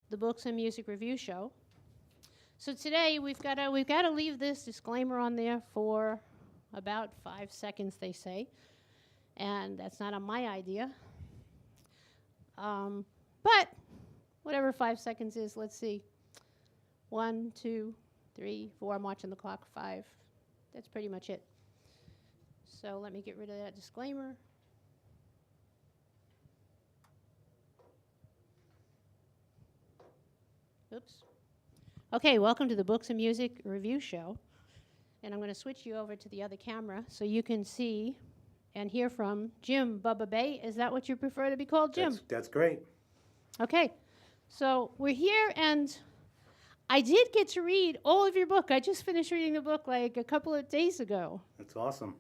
the Books and Music Review Show. So today we've got to leave this disclaimer on there for about 5 seconds, they say, and that's not on my idea. But whatever 5 seconds is, let's see. 1, 2, 3, 4. I'm watching the clock. 5. That's pretty much it. So let me get rid of that disclaimer. Oops. Okay, welcome to the Books and Music Review Show. And I'm going to switch you over to the other camera so you can see and hear from Jim Bubba Bay. Is that what you prefer to be called, Jim? That's great. Okay, so we're here, and I did get to read all of your book. I just finished reading the book like a couple of days ago. That's awesome.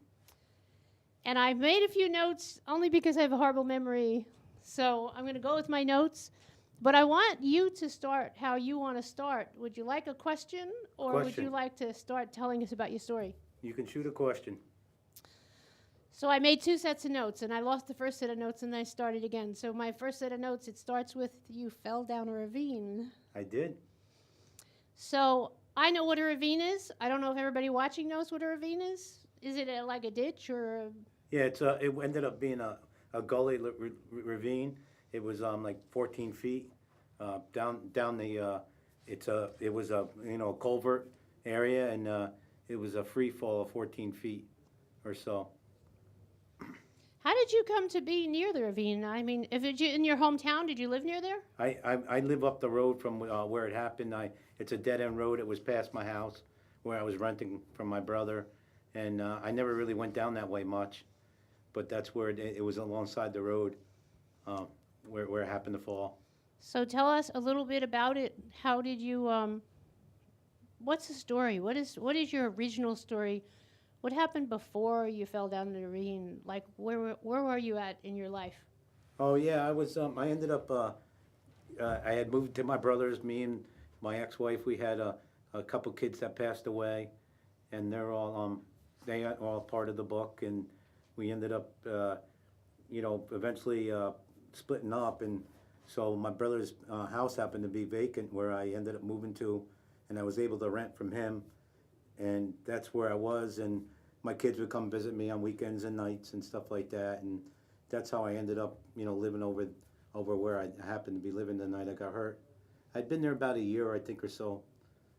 And I've made a few notes only because I have a horrible memory. So I'm going to go with my notes. But I want you to start how you want to start. Would you like a question, or would you like to start telling us about your story? You can shoot a question. So I made 2 sets of notes, and I lost the first set of notes, and then I started again. So my first set of notes, it starts with, you fell down a ravine. I did. So I know what a ravine is. I don't know if everybody watching knows what a ravine is. Is it like a ditch or Yeah, it ended up being a gully ravine. It was like 14 feet down the. It was a culvert area, and it was a free fall of 14 feet or so. How did you come to be near the ravine? I mean, if it in your hometown, did you live near there? I live up the road from where it happened. It's a dead end road. It was past my house where I was renting from my brother, and I never really went down that way much, but that's where it was alongside the road. Where it happened to fall. So tell us a little bit about it. How did you? What's the story? What is your original story? What happened before you fell down the ravine? Like where were you at in your life? Oh yeah, I was. I ended up. I had moved to my brother's. Me and my ex-wife. We had a couple kids that passed away, and they're all they are all part of the book. And we ended up, eventually. Splitting up, and so my brother's house happened to be vacant where I ended up moving to, and I was able to rent from him, and that's where I was, and my kids would come visit me on weekends and nights and stuff like that, and that's how I ended up living over where I happened to be living the night I got hurt. I'd been there about a year, I think, or so,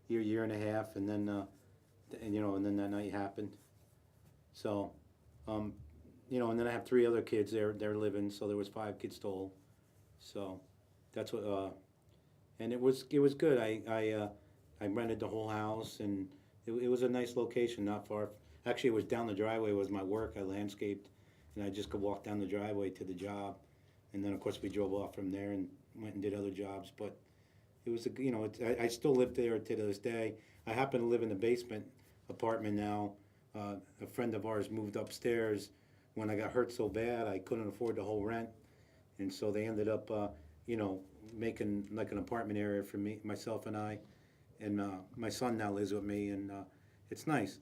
year and a half, and then and then that night happened. So and then I have 3 other kids they're living, so there was 5 kids total. So that's what and it was good. I rented the whole house, and it was a nice location, not far. Actually, it was down the driveway was my work. I landscaped, and I just could walk down the driveway to the job, and then of course we drove off from there and went and did other jobs. But it was I still live there to this day. I happen to live in the basement apartment now. A friend of ours moved upstairs. When I got hurt so bad, I couldn't afford the whole rent, and so they ended up, making like an apartment area for me, myself, and I, and my son now lives with me, and it's nice.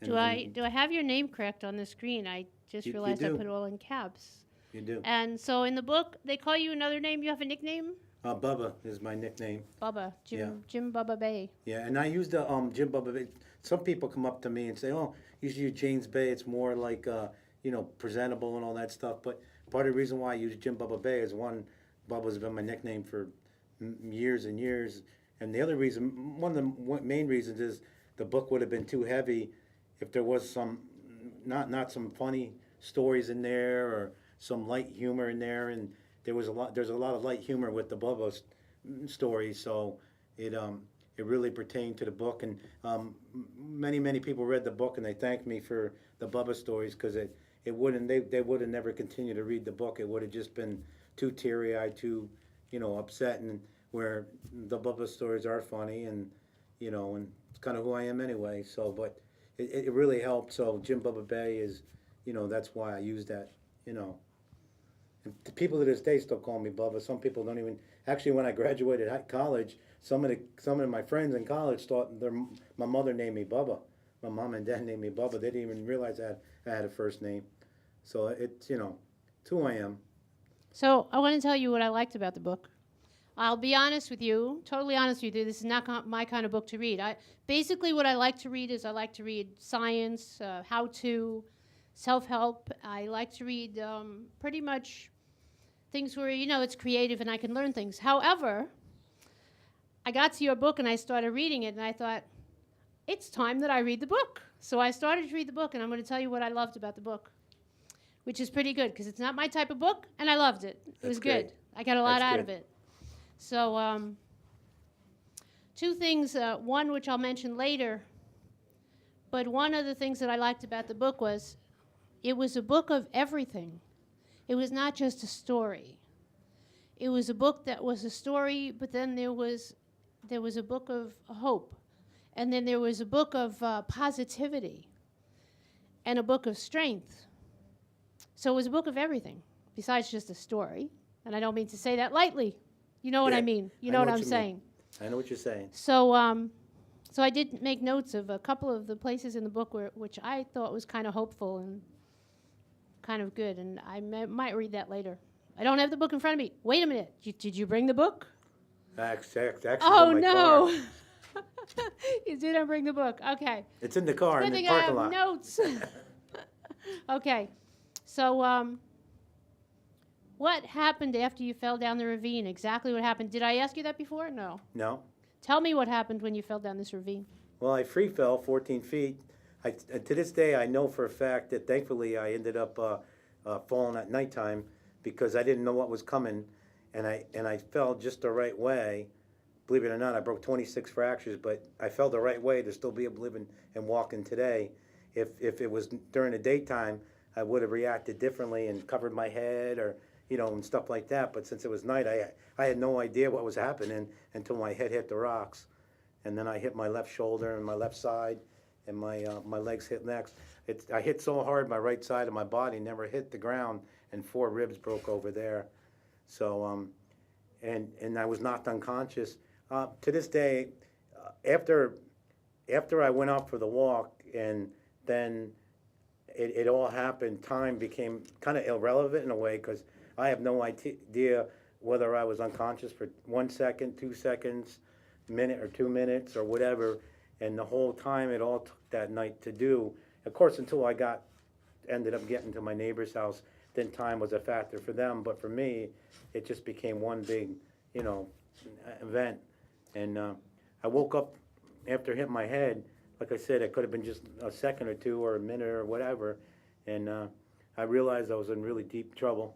Do I have your name correct on the screen? I just realized I put it all in caps. You do. And so in the book, they call you another name. You have a nickname? Bubba is my nickname. Bubba, Jim Bubba Bay. Yeah, and I use the Jim Bubba Bay. Some people come up to me and say, "Oh, you should use James Bay. It's more like." Presentable and all that stuff. But part of the reason why I use Jim Bubba Bay is, one, Bubba's been my nickname for years and years. And the other reason, one of the main reasons, is the book would have been too heavy if there was some, not some funny stories in there or some light humor in there. And there's a lot of light humor with the Bubba stories. So it really pertained to the book. And many people read the book and they thanked me for the Bubba stories, because they would have never continued to read the book. It would have just been too teary-eyed, too, upset, and where the Bubba stories are funny, and and it's kind of who I am anyway. So, but it really helped. So Jim Bubba Bay is, that's why I use that. And the people to this day still call me Bubba. Some people don't even. Actually, when I graduated college, some of my friends in college thought my mother named me Bubba. My mom and dad named me Bubba. They didn't even realize I had a first name. So it's who I am. So I want to tell you what I liked about the book. I'll be honest with you, totally honest with you. This is not my kind of book to read. Basically what I like to read is I like to read science, how-to, self-help. I like to read pretty much things where, it's creative and I can learn things. However, I got to your book and I started reading it and I thought, it's time that I read the book. So I started to read the book and I'm going to tell you what I loved about the book, which is pretty good because it's not my type of book and I loved it. It was good. I got a lot out of it. So two things, one which I'll mention later, but one of the things that I liked about the book was it was a book of everything. It was not just a story. It was a book that was a story, but then there was a book of hope, and then there was a book of positivity, and a book of strength. So it was a book of everything, besides just a story, and I don't mean to say that lightly. You know what I mean. You know what I'm saying. I know what you're saying. So so I did make notes of a couple of the places in the book which I thought was kind of hopeful and kind of good, and I might read that later. I don't have the book in front of me. Wait a minute. Did you bring the book? Actually, oh, in my no. car. You didn't bring the book. Okay. It's in the car in the parking lot. I have notes. Okay. So what happened after you fell down the ravine? Exactly what happened. Did I ask you that before? No. No. Tell me what happened when you fell down this ravine. Well, I free fell 14 feet. To this day, I know for a fact that thankfully I ended up falling at nighttime because I didn't know what was coming, and I fell just the right way. Believe it or not, I broke 26 fractures, but I fell the right way to still be able to live and walking today. If it was during the daytime, I would have reacted differently and covered my head or and stuff like that. But since it was night, I had no idea what was happening until my head hit the rocks, and then I hit my left shoulder and my left side, and my legs hit next. I hit so hard, my right side of my body never hit the ground, and 4 ribs broke over there. So and I was knocked unconscious. To this day, after I went out for the walk, and then it all happened, time became kind of irrelevant in a way because I have no idea whether I was unconscious for 1 second, 2 seconds, minute or 2 minutes or whatever, and the whole time it all took that night to do. Of course, until I ended up getting to my neighbor's house, then time was a factor for them, but for me, it just became one big, event. And I woke up after hitting my head. Like I said, it could have been just a second or two or a minute or whatever, and I realized I was in really deep trouble.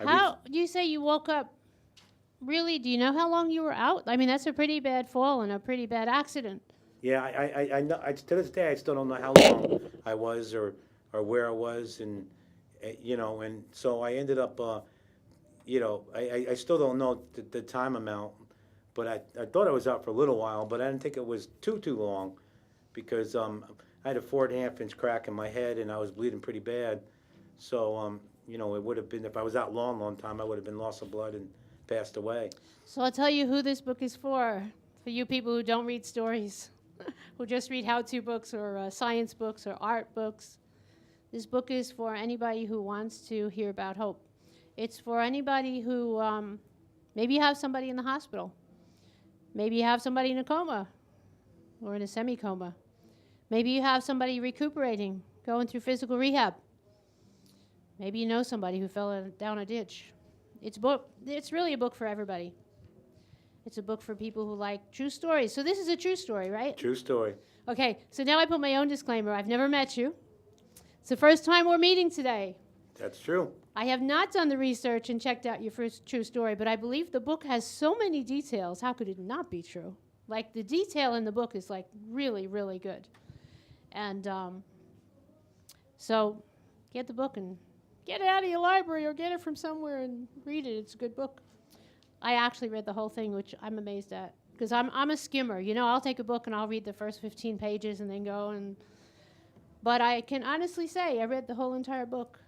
How you say you woke up? Really? Do you know how long you were out? I mean, that's a pretty bad fall and a pretty bad accident. Yeah, I know. To this day, I still don't know how long I was or where I was, and and so I ended up, I still don't know the time amount, but I thought I was out for a little while, but I didn't think it was too long, because I had a 4.5-inch crack in my head and I was bleeding pretty bad, so it would have been, if I was out long time, I would have been loss of blood and passed away. So I'll tell you who this book is for you people who don't read stories, who just read how-to books or science books or art books. This book is for anybody who wants to hear about hope. It's for anybody who, maybe you have somebody in the hospital. Maybe you have somebody in a coma or in a semi-coma. Maybe you have somebody recuperating, going through physical rehab. Maybe you know somebody who fell down a ditch. It's really a book for everybody. It's a book for people who like true stories. So this is a true story, right? True story. Okay, so now I put my own disclaimer. I've never met you. It's the first time we're meeting today. That's true. I have not done the research and checked out your first true story, but I believe the book has so many details. How could it not be true? Like, the detail in the book is, like, really, really good. And so get the book and get it out of your library or get it from somewhere and read it. It's a good book. I actually read the whole thing, which I'm amazed at, because I'm a skimmer. I'll take a book and I'll read the first 15 pages and then go and... But I can honestly say I read the whole entire book.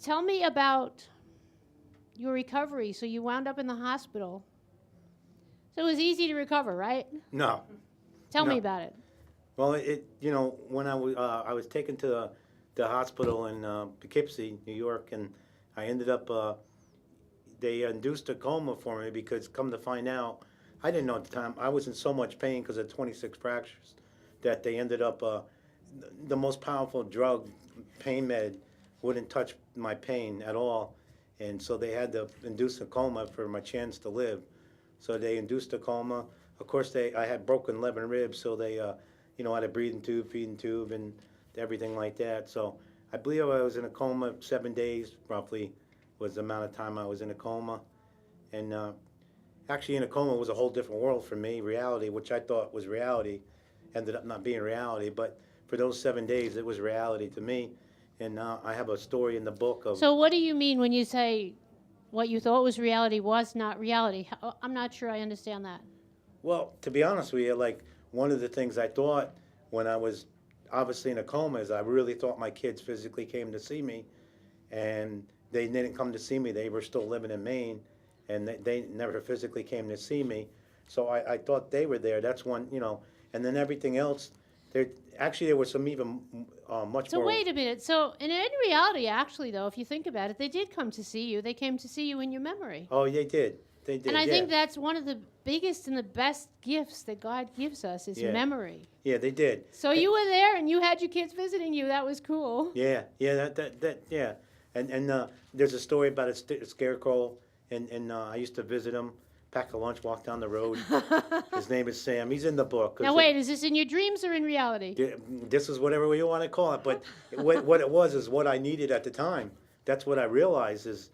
Tell me about your recovery. So you wound up in the hospital. So it was easy to recover, right? No. Tell me about it. Well, when I was taken to the hospital in Poughkeepsie, New York, and I ended up, they induced a coma for me because, come to find out, I didn't know at the time, I was in so much pain because of 26 fractures that they ended up, the most powerful drug, pain med, wouldn't touch my pain at all. And so they had to induce a coma for my chance to live. So they induced a coma. Of course, I had broken 11 ribs, so they, had a breathing tube, feeding tube, and everything like that. So I believe I was in a coma 7 days, roughly, was the amount of time I was in a coma. And actually, in a coma was a whole different world for me. Reality, which I thought was reality, ended up not being reality. But for those 7 days, it was reality to me. And I have a story in the book of... So what do you mean when you say what you thought was reality was not reality? I'm not sure I understand that. Well, to be honest with you, like, one of the things I thought when I was obviously in a coma is I really thought my kids physically came to see me, and they didn't come to see me. They were still living in Maine, and they never physically came to see me. So I thought they were there. That's one, and then everything else, there was some even much more. So wait a minute. So in reality, actually, though, if you think about it, they did come to see you. They came to see you in your memory. Oh, they did. They did, and I think that's one of the biggest and the best gifts that God gives us is memory. Yeah, they did. So you were there and you had your kids visiting you. That was cool. Yeah, yeah. And there's a story about a scarecrow, and I used to visit him, pack a lunch, walk down the road. His name is Sam. He's in the book. Now wait, is this in your dreams or in reality? This is whatever you want to call it, but what it was is what I needed at the time. That's what I realized is,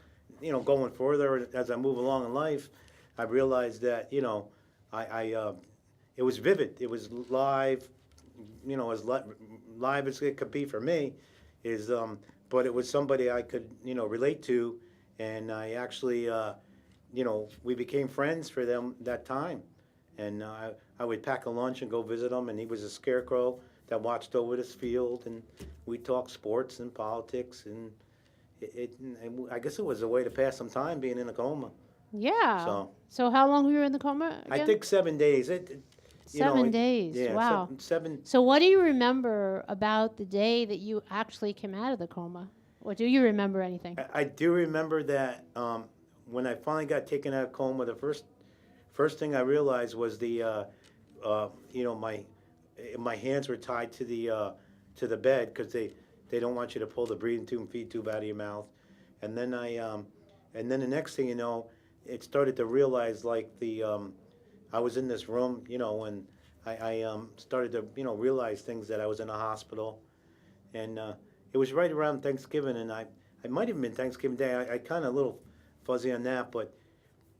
going further as I move along in life, I realized that, it was vivid. It was live, as live as it could be for me, but it was somebody I could, relate to, and I actually, we became friends for them that time. And I would pack a lunch and go visit him, and he was a scarecrow that watched over this field, and we talked sports and politics, and I guess it was a way to pass some time being in a coma. Yeah. So how long were you in the coma again? I think 7 days. 7 days. Yeah, wow. Seven. So what do you remember about the day that you actually came out of the coma? Or do you remember anything? I do remember that when I finally got taken out of coma, the first thing I realized was my hands were tied to the bed because they don't want you to pull the breathing tube and feed tube out of your mouth. And then and then the next thing you know, it started to realize like I was in this room, and I started to, realize things that I was in a hospital. And it was right around Thanksgiving, and I might have been Thanksgiving Day. I kind of a little fuzzy on that, but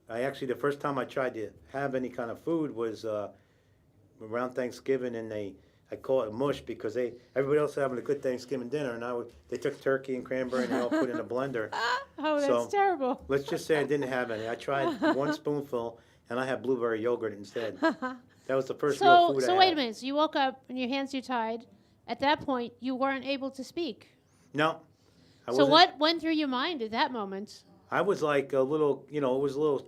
the first time I tried to have any kind of food was around Thanksgiving, and I call it mush because everybody else was having a good Thanksgiving dinner, and they took turkey and cranberry and they all put in a blender. Oh, that's terrible. Let's just say I didn't have any. I tried one spoonful, and I had blueberry yogurt instead. That was the first real food I had. So wait a minute. So you woke up and your hands are tied. At that point, you weren't able to speak. No. So what went through your mind at that moment? I was like a little, it was a little,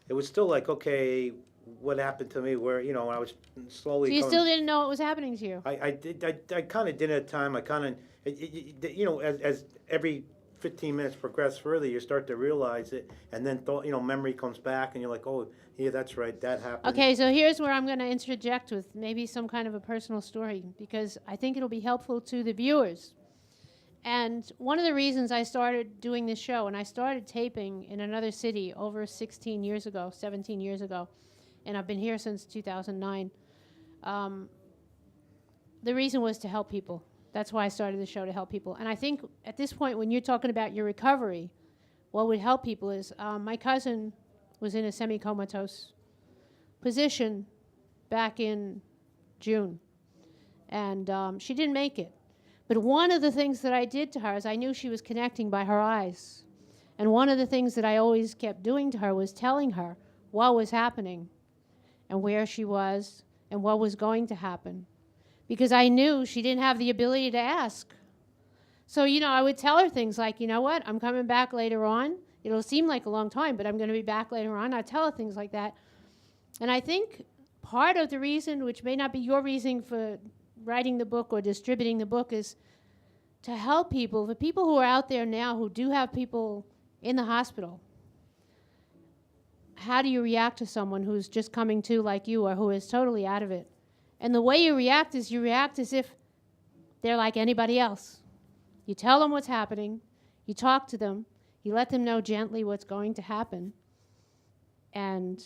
it was still like, okay, what happened to me where, I was slowly. So you still didn't know what was happening to you? I kind of did at a time. I kind of, as every 15 minutes progress further, you start to realize it, and then memory comes back, and you're like, oh, yeah, that's right, that happened. Okay, so here's where I'm going to interject with maybe some kind of a personal story, because I think it'll be helpful to the viewers. And one of the reasons I started doing this show, and I started taping in another city over 17 years ago, and I've been here since 2009, the reason was to help people. That's why I started the show, to help people. And I think at this point, when you're talking about your recovery, what would help people is my cousin was in a semi-comatose position back in June. And she didn't make it. But one of the things that I did to her is I knew she was connecting by her eyes. And one of the things that I always kept doing to her was telling her what was happening and where she was and what was going to happen. Because I knew she didn't have the ability to ask. So, I would tell her things like, you know what, I'm coming back later on. It'll seem like a long time, but I'm going to be back later on. I'd tell her things like that. And I think part of the reason, which may not be your reason for writing the book or distributing the book, is to help people, the people who are out there now who do have people in the hospital, how do you react to someone who's just coming to like you or who is totally out of it? And the way you react is you react as if they're like anybody else. You tell them what's happening, you talk to them, you let them know gently what's going to happen, and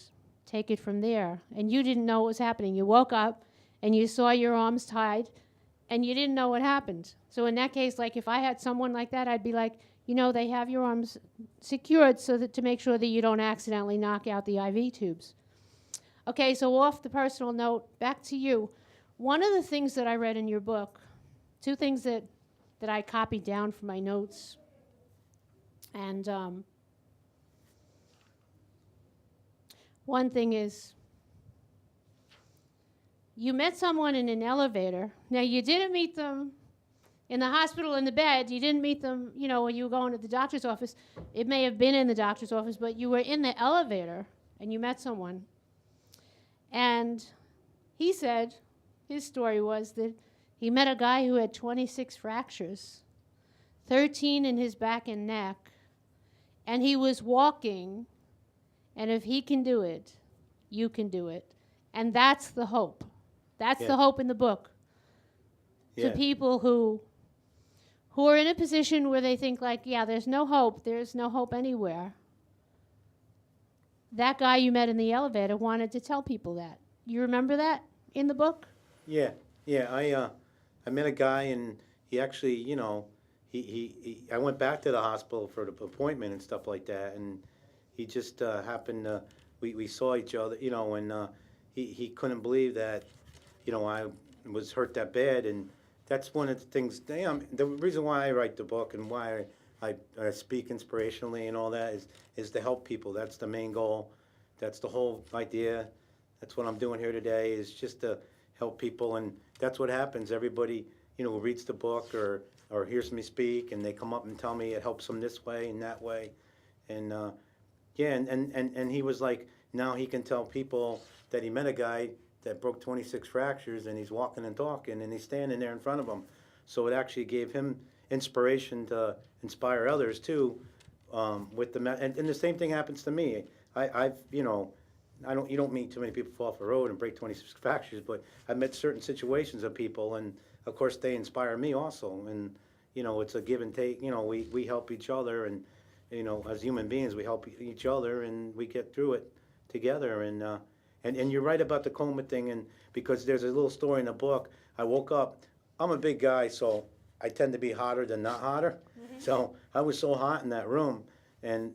take it from there. And you didn't know what was happening. You woke up and you saw your arms tied and you didn't know what happened. So in that case, like if I had someone like that, I'd be like, you know, they have your arms secured so that to make sure that you don't accidentally knock out the IV tubes. Okay, so off the personal note, back to you. One of the things that I read in your book, two things that I copied down from my notes, and one thing is, you met someone in an elevator. Now, you didn't meet them in the hospital in the bed. You didn't meet them, you know, when you were going to the doctor's office. It may have been in the doctor's office, but you were in the elevator and you met someone. And he said, his story was that he met a guy who had 26 fractures, 13 in his back and neck, and he was walking, and if he can do it, you can do it. And that's the hope. That's the hope in the book. To people who are in a position where they think like, yeah, there's no hope anywhere. That guy you met in the elevator wanted to tell people that. You remember that in the book? Yeah. I met a guy, and he actually, you know, I went back to the hospital for the appointment and stuff like that, and he just happened to, we saw each other, you know, and he couldn't believe that, you know, I was hurt that bad, and that's one of the things, the reason why I write the book and why I speak inspirationally and all that is to help people. That's the main goal. That's the whole idea. That's what I'm doing here today, is just to help people, and that's what happens. Everybody, you know, reads the book or hears me speak, and they come up and tell me it helps them this way and that way, and and he was like, now he can tell people that he met a guy that broke 26 fractures, and he's walking and talking, and he's standing there in front of them. So it actually gave him inspiration to inspire others too, with and the same thing happens to me. I've you know, you don't meet too many people fall off the road and break 26 fractures, but I've met certain situations of people, and of course they inspire me also. And you know, it's a give and take. You know, we help each other, and you know, as human beings, we help each other, and we get through it together. And you're right about the coma thing, and because there's a little story in the book. I woke up. I'm a big guy, so I tend to be hotter than not hotter. Mm-hmm. So I was so hot in that room, and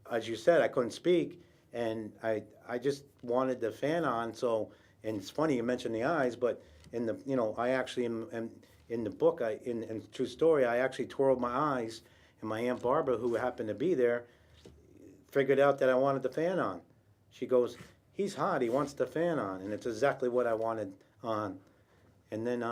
as you said, I couldn't speak, and I just wanted the fan on. So, and it's funny you mentioned the eyes, but in the, you know, I actually in the book, in true story, I actually twirled my eyes, and my Aunt Barbara, who happened to be there, figured out that I wanted the fan on. She goes, "He's hot. He wants the fan on," and it's exactly what I wanted on. And then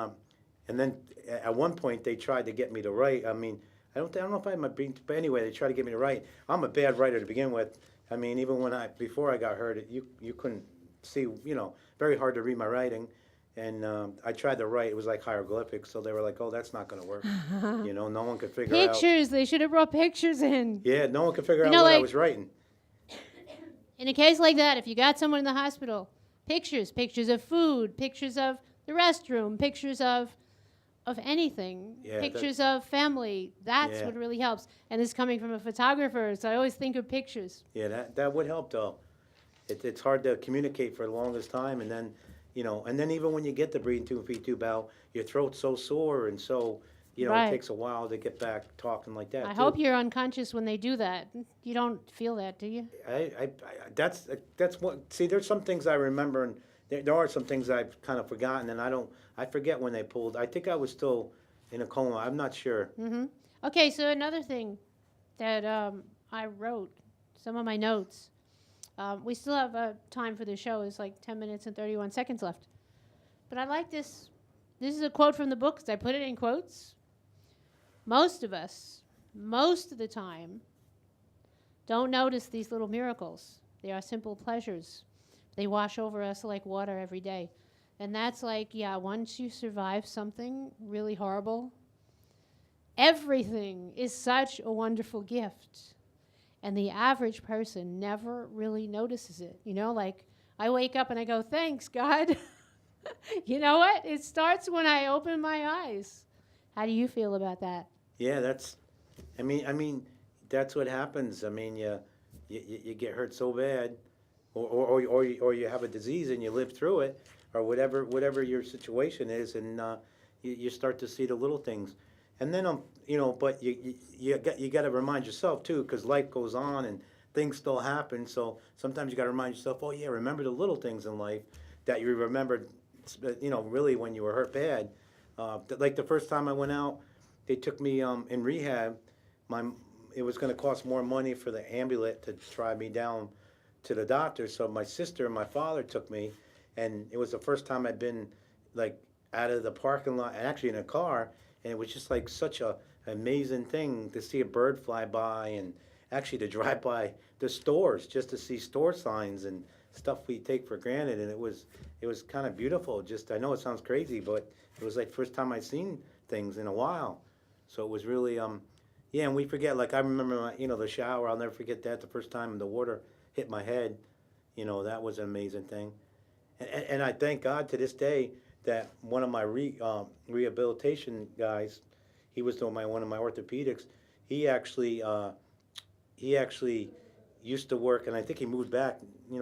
at one point they tried to get me to write. I mean, I don't know if I had my brain, but anyway, they tried to get me to write. I'm a bad writer to begin with. I mean, even before I got hurt, you couldn't see, you know, very hard to read my writing. And I tried to write. It was like hieroglyphics, so they were like, "Oh, that's not going to work." You know, no one could figure out. Pictures. They should have brought pictures in. Yeah, no one could figure out what I was writing. In a case like that, if you got someone in the hospital, pictures of food, pictures of the restroom, pictures of anything, pictures of family, that's what really helps. And this is coming from a photographer, so I always think of pictures. Yeah, that would help, though. It's hard to communicate for the longest time, and then, you know, and then even when you get the breathing tube out, your throat's so sore, and so, you know, it takes a while to get back talking like that. I hope you're unconscious when they do that. You don't feel that, do you? That's what. See, there's some things I remember, and there are some things I've kind of forgotten, and I forget when they pulled. I think I was still in a coma. I'm not sure. Mm-hmm. Okay, so another thing that I wrote, some of my notes. We still have time for the show. It's like 10 minutes and 31 seconds left. But I like this. This is a quote from the book, 'cause I put it in quotes. Most of us, most of the time, don't notice these little miracles. They are simple pleasures. They wash over us like water every day. And that's like, once you survive something really horrible, everything is such a wonderful gift. And the average person never really notices it. You know, like I wake up and I go, thanks, God. You know what? It starts when I open my eyes. How do you feel about that? Yeah, I mean, that's what happens. I mean, you get hurt so bad, or you have a disease and you live through it, or whatever your situation is, and you start to see the little things, and then but you got to remind yourself too, because life goes on and things still happen. So sometimes you got to remind yourself, oh yeah, remember the little things in life that you remembered, really when you were hurt bad. Like the first time I went out, they took me in rehab. My It was going to cost more money for the ambulance to drive me down to the doctor. So my sister and my father took me, and it was the first time I'd been like out of the parking lot and actually in a car, and it was just like such a amazing thing to see a bird fly by, and actually to drive by the stores just to see store signs and stuff we take for granted, and it was kind of beautiful. Just, I know it sounds crazy, but it was like first time I'd seen things in a while. So it was really yeah, and we forget, like I remember the shower, I'll never forget that, the first time the water hit my head. That was an amazing thing. And I thank God to this day that one of my rehabilitation guys, he was doing one of my orthopedics. He actually used to work, and I think he moved back,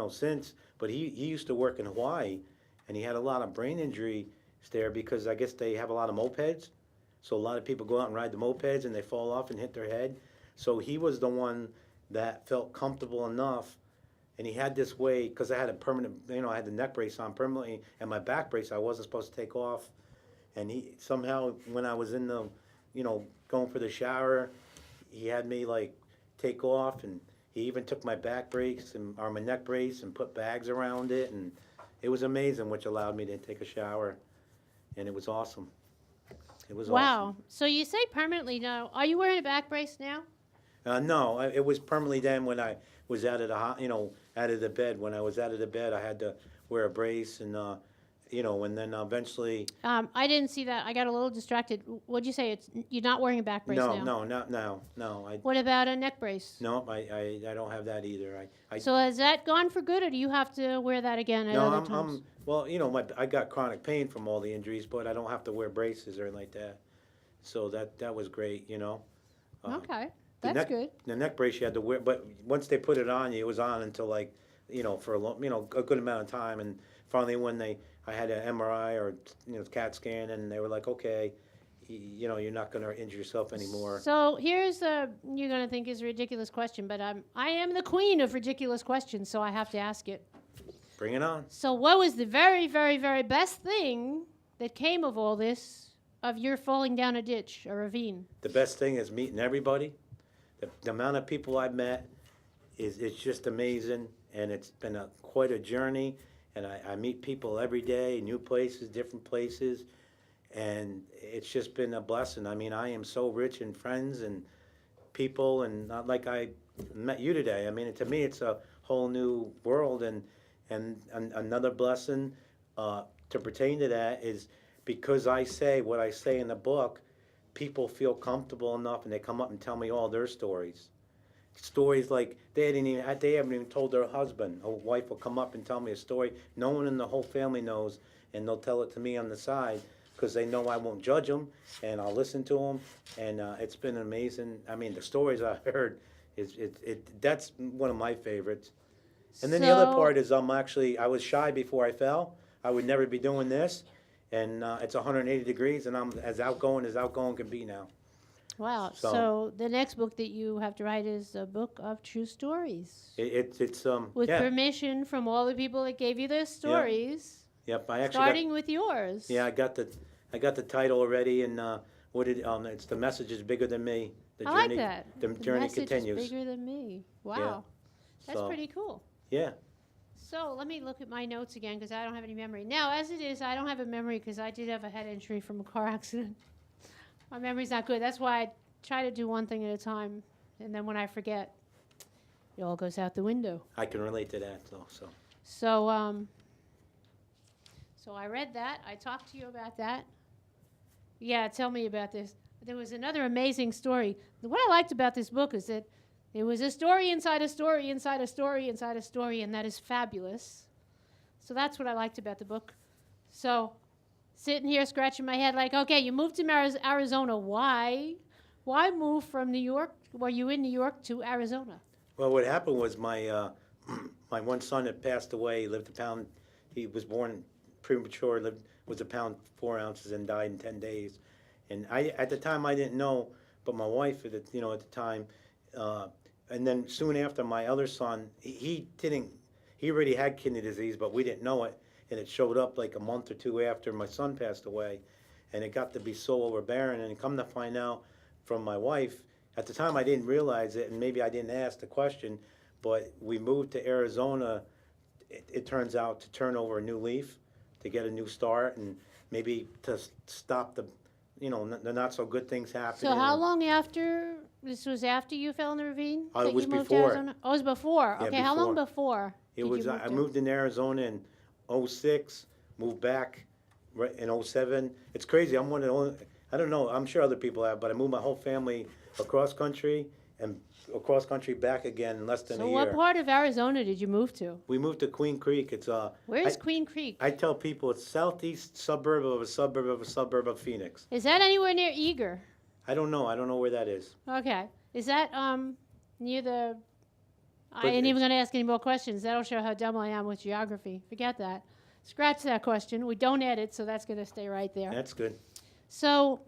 since. But he used to work in Hawaii, and he had a lot of brain injury there because I guess they have a lot of mopeds. So a lot of people go out and ride the mopeds, and they fall off and hit their head. So he was the one that felt comfortable enough. And he had this way, because I had a permanent, I had the neck brace on permanently, and my back brace I wasn't supposed to take off. And he somehow, when I was in the, going for the shower, he had me like take off, and he even took my back brace or my neck brace and put bags around it, and it was amazing, which allowed me to take a shower, and it was awesome. It was Wow. awesome. So you say permanently now. Are you wearing a back brace now? No, it was permanently then when I was out of out of the bed. When I was out of the bed, I had to wear a brace, and and then eventually. I didn't see that. I got a little distracted. What'd you say? You're not wearing a back brace now? No, not now. No, What about a neck brace? No, I don't have that either. So has that gone for good, or do you have to wear that again at other times? Well, I got chronic pain from all the injuries, but I don't have to wear braces or anything like that. So that was great, Okay. That's good. The neck brace you had to wear, but once they put it on you, it was on until like, for a long, a good amount of time. And finally, when I had an MRI or CAT scan, and they were like, okay, you're not going to injure yourself anymore. So here's you're going to think is a ridiculous question, but I am the queen of ridiculous questions, so I have to ask it. Bring it on. So what was the very, very, very best thing that came of all this, of your falling down a ditch, a ravine? The best thing is meeting everybody. The amount of people I've met it's just amazing, and it's been quite a journey, and I meet people every day, new places, different places, and it's just been a blessing. I mean, I am so rich in friends and people, and not like I met you today. I mean, to me, it's a whole new world, and another blessing to pertain to that is because I say what I say in the book, people feel comfortable enough, and they come up and tell me all their stories. Stories like they haven't even told their husband. A wife will come up and tell me a story no one in the whole family knows, and they'll tell it to me on the side because they know I won't judge them, and I'll listen to them, and it's been amazing. I mean, the stories I heard that's one of my favorites. And then the other part is I was shy before I fell. I would never be doing this. And it's 180 degrees, and I'm as outgoing can be now. Wow. So the next book that you have to write is a book of true stories. It's with permission from all the people that gave you their stories. Yep. I actually starting with yours. Yeah, I got the title already, and it's The Message is Bigger Than Me. I like that. The journey continues. Message is bigger than me. Wow. Yeah. That's pretty cool. Yeah. So let me look at my notes again because I don't have any memory. Now, as it is, I don't have a memory because I did have a head injury from a car accident. My memory's not good. That's why I try to do one thing at a time, and then when I forget, it all goes out the window. I can relate to that, though. So I read that. I talked to you about that. Yeah, tell me about this. There was another amazing story. What I liked about this book is that It was a story inside a story inside a story inside a story, and that is fabulous. So that's what I liked about the book. So sitting here scratching my head like, okay, you moved to Arizona. Why? Why move from New York? Were you in New York to Arizona? Well, what happened was my my one son had passed away. He lived a pound. He was born premature. Was a pound 4 ounces and died in 10 days. And at the time I didn't know, but my wife at the time, and then soon after my other son, he already had kidney disease, but we didn't know it, and it showed up like a month or two after my son passed away, and it got to be so overbearing. And come to find out from my wife, at the time I didn't realize it, and maybe I didn't ask the question, but we moved to Arizona. It turns out to turn over a new leaf, to get a new start, and maybe to stop the not so good things happening. So how long after, this was after you fell in the ravine? It was you moved before. To Arizona? Oh, it was before. Yeah, okay, how long before? I moved in Arizona in 2006, moved back in 2007. It's crazy. I'm one of the only, I don't know, I'm sure other people have, but I moved my whole family across country and across country back again in less than a year. So what part of Arizona did you move to? We moved to Queen Creek. It's Where's Queen Creek? I tell people it's southeast suburb of a suburb of a suburb of Phoenix. Is that anywhere near Eager? I don't know. I don't know where that is. Okay. Is that near the... I ain't even going to ask any more questions. That'll show how dumb I am with geography. Forget that. Scratch that question. We don't edit, so that's going to stay right there. That's good. So,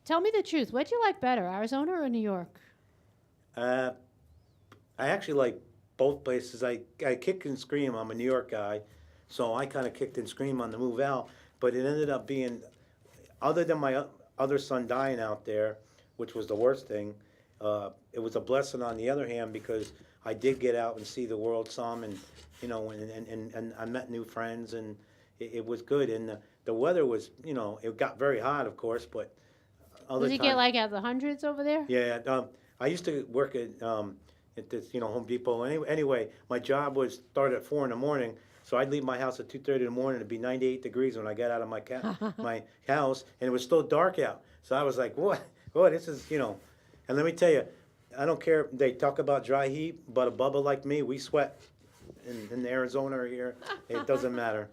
tell me the truth. What'd you like better, Arizona or New York? I actually like both places. I kick and scream. I'm a New York guy, so I kind of kicked and screamed on the move out. But it ended up being, other than my other son dying out there, which was the worst thing, it was a blessing on the other hand, because I did get out and see the world some, and and I met new friends, and it was good. And the weather was, it got very hot, of course, but other Does it get like at the hundreds over there? Yeah. I used to work at this, Home Depot. Anyway, my job was start at 4 in the morning, so I'd leave my house at 2:30 in the morning. It'd be 98 degrees when I got out of my my house, and it was still dark out. So I was like, what? Boy, this is, And let me tell you, I don't care. They talk about dry heat, but a bubba like me, we sweat in Arizona here. It doesn't matter.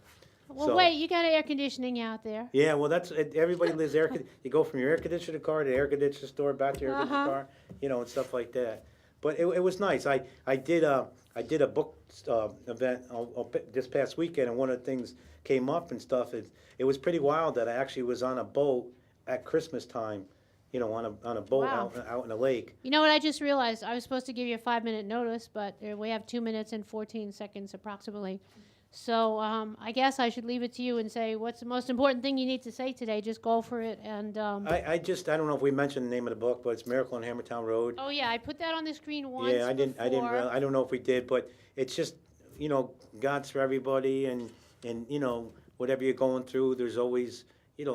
Well, wait, you got air conditioning out there. Yeah, well, that's everybody lives you go from your air conditioner car to the air conditioner store, back to your air conditioner car, and stuff like that. But it was nice. I did a book event this past weekend, and one of the things came up and stuff. It was pretty wild that I actually was on a boat at Christmas time, on a boat out in the lake. You know what I just realized? I was supposed to give you a 5-minute notice, but we have 2 minutes and 14 seconds approximately. So I guess I should leave it to you and say, what's the most important thing you need to say today? Just go for it. And I don't know if we mentioned the name of the book, but it's Miracle on Hammertown Road. Oh yeah, I put that on the screen once. Yeah, I didn't. I don't know if we did, but it's just God's for everybody, and whatever you're going through, there's always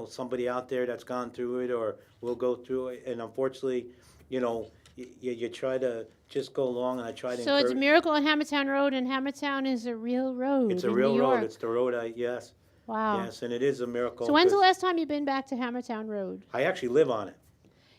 somebody out there that's gone through it or will go through it, and unfortunately, you try to just go along, and I try to. So it's Miracle on Hammertown Road, and Hammertown is a real road. It's a real New York. road. It's the road. Yes. Wow. Yes, and it is a miracle. So when's the last time you've been back to Hammertown Road? I actually live on it.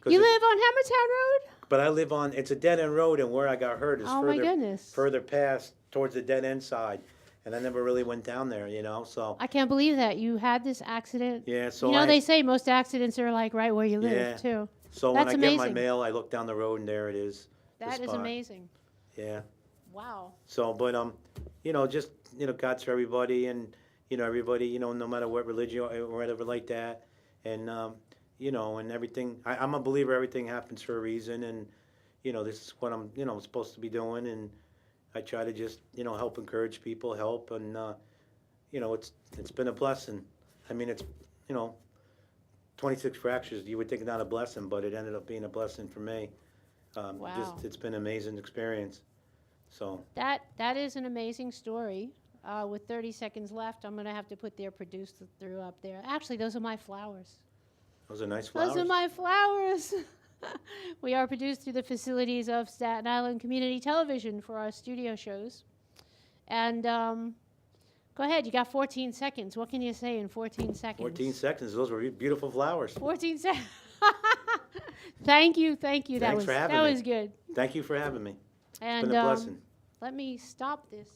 You live on Hammertown Road? But I live on. It's a dead end road, and where I got hurt is my goodness. further past towards the dead end side, and I never really went down there. So. I can't believe that you had this accident. Yeah. So they say most accidents are like right where you live too. So That's when I amazing. get my mail, I look down the road, and there it is. That is amazing. Yeah. Wow. So, but just God's for everybody, and everybody, no matter what religion or whatever like that, and and everything. I'm a believer. Everything happens for a reason, and this is what I'm supposed to be doing, and I try to just help encourage people, and it's been a blessing. I mean, it's 26 fractures. You would think not a blessing, but it ended up being a blessing for me. Wow. It's been an amazing experience. So that is an amazing story. With 30 seconds left, I'm going to have to put their produced through up there. Actually, those are my flowers. Those are nice flowers. Those are my flowers. We are produced through the facilities of Staten Island Community Television for our studio shows. And go ahead. You got 14 seconds. What can you say in 14 seconds? 14 seconds. Those were beautiful flowers. 14 seconds. Thank you, thank you. Thanks for having that me. was good. Thank you for having me. It's And been a blessing. let me stop this.